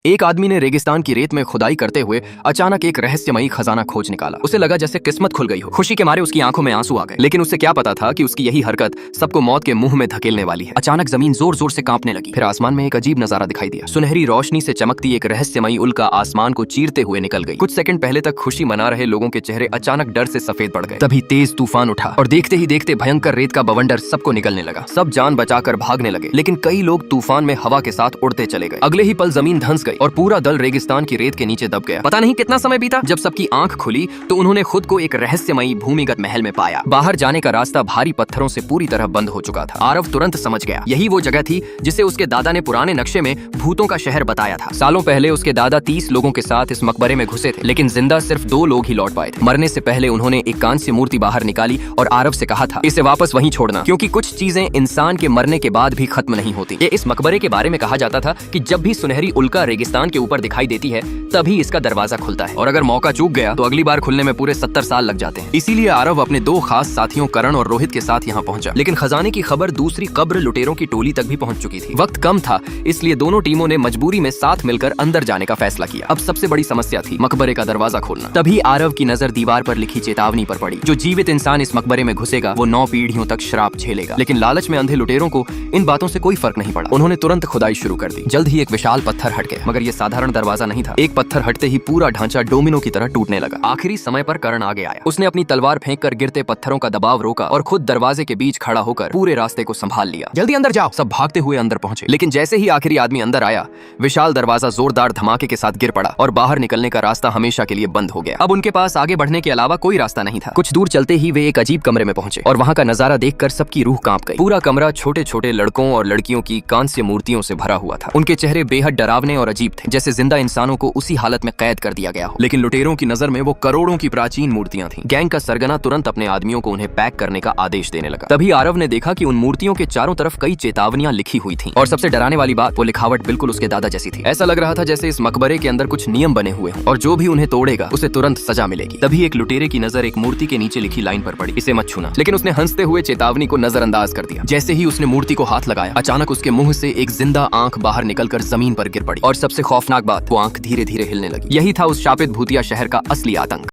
एक आदमी ने रेगिस्तान की रेत में खुदाई करते हुए अचानक एक रहस्यमयी खजाना खोज निकाला। उसे लगा जैसे किस्मत खुल गई हो। खुशी के मारे उसकी आंखों में आंसू आ गए, लेकिन उसे क्या पता था कि उसकी यही हरकत सबको मौत के मुंह में धकेलने वाली है। अचानक जमीन जोर जोर से कांपने लगी। फिर आसमान में एक अजीब नजारा दिखाई दिया। सुनहरी रोशनी से चमकती एक रहस्यमयी उल्का आसमान को चीरते हुए निकल गई। कुछ सेकंड पहले तक खुशी मना रहे लोगों के चेहरे अचानक डर से सफेद पड़ गए। तभी तेज तूफान उठा और देखते ही देखते भयंकर रेत का बवंडर सबको निगलने लगा। सब जान बचाकर भागने लगे, लेकिन कई लोग तूफान में हवा के साथ उड़ते चले गए। अगले ही पल जमीन धंस गई और पूरा दल रेगिस्तान की रेत के नीचे दब गया। पता नहीं कितना समय बीता। जब सबकी आंख खुली तो उन्होंने खुद को एक रहस्यमयी भूमिगत महल में पाया। बाहर जाने का रास्ता भारी पत्थरों से पूरी तरह बंद हो चुका था। आरव तुरंत समझ गया, यही वो जगह थी जिसे उसके दादा ने पुराने नक्शे में भूतों का शहर बताया था। सालों पहले उसके दादा 30 लोगों के साथ इस मकबरे में घुसे थे, लेकिन जिंदा सिर्फ 2 लोग ही लौट पाए थे। मरने से पहले उन्होंने एक कांस्य मूर्ति बाहर निकाली और आरव से कहा था, इसे वापस वहीं छोड़ना, क्योंकि कुछ चीजें इंसान के मरने के बाद भी खत्म नहीं होती। ये इस मकबरे के बारे में कहा जाता था कि जब भी सुनहरी उल्का रेगिस्तान के ऊपर दिखाई देती है तभी इसका दरवाजा खुलता है, और अगर मौका चूक गया तो अगली बार खुलने में पूरे 70 साल लग जाते हैं। इसीलिए आरव अपने 2 खास साथियों करण और रोहित के साथ यहाँ पहुंचा। लेकिन खजाने की खबर दूसरी कब्र लुटेरों की टोली तक भी पहुंच चुकी थी। वक्त कम था, इसलिए दोनों टीमों ने मजबूरी में साथ मिलकर अंदर जाने का फैसला किया। अब सबसे बड़ी समस्या थी मकबरे का दरवाजा खोलना। तभी आरव की नजर दीवार पर लिखी चेतावनी पर पड़ी, जो जीवित इंसान इस मकबरे में घुसेगा वो 9 पीढ़ियों तक श्राप झेलेगा। लेकिन लालच में अंधे लुटेरों को इन बातों से कोई फर्क नहीं पड़ा। उन्होंने तुरंत खुदाई शुरू कर दी। जल्द ही एक विशाल पत्थर हट गया, मगर ये साधारण दरवाजा नहीं था। एक पत्थर हटते ही पूरा ढांचा डोमिनो की तरह टूटने लगा। आखिरी समय पर करण आगे आया। उसने अपनी तलवार फेंककर गिरते पत्थरों का दबाव रोका और खुद दरवाजे के बीच खड़ा होकर पूरे रास्ते को संभाल लिया। जल्दी अंदर जाओ। सब भागते हुए अंदर पहुंचे, लेकिन जैसे ही आखिरी आदमी अंदर आया, विशाल दरवाजा जोरदार धमाके के साथ गिर पड़ा और बाहर निकलने का रास्ता हमेशा के लिए बंद हो गया। अब उनके पास आगे बढ़ने के अलावा कोई रास्ता नहीं था। कुछ दूर चलते ही वे एक अजीब कमरे में पहुंचे और वहां का नजारा देखकर सबकी रूह कांप गई। पूरा कमरा छोटे छोटे लड़कों और लड़कियों की कांस्य मूर्तियों से भरा हुआ था। उनके चेहरे बेहद डरावने और अजीब थे, जैसे जिंदा इंसानों को उसी हालत में कैद कर दिया गया हो। लेकिन लुटेरों की नजर में वो करोड़ों की प्राचीन मूर्तियां थीं। गैंग का सरगना तुरंत अपने आदमियों को उन्हें पैक करने का आदेश देने लगा। तभी आरव ने देखा कि उन मूर्तियों के चारों तरफ कई चेतावनियां लिखी हुई थीं, और सबसे डराने वाली बात, वो लिखावट बिल्कुल उसके दादा जैसी थी। ऐसा लग रहा था जैसे इस मकबरे के अंदर कुछ नियम बने हुए हों, और जो भी उन्हें तोड़ेगा उसे तुरंत सजा मिलेगी। तभी एक लुटेरे की नजर एक मूर्ति के नीचे लिखी लाइन पर पड़ी, इसे मत छूना। लेकिन उसने हंसते हुए चेतावनी को नजरअंदाज कर दिया। जैसे ही उसने मूर्ति को हाथ लगाया, अचानक उसके मुंह से एक जिंदा आंख बाहर निकलकर जमीन पर गिर पड़ी, और सबसे खौफनाक बात, वो आंख धीरे धीरे हिलने लगी। यही था उस शापित भूतिया शहर का असली आतंक।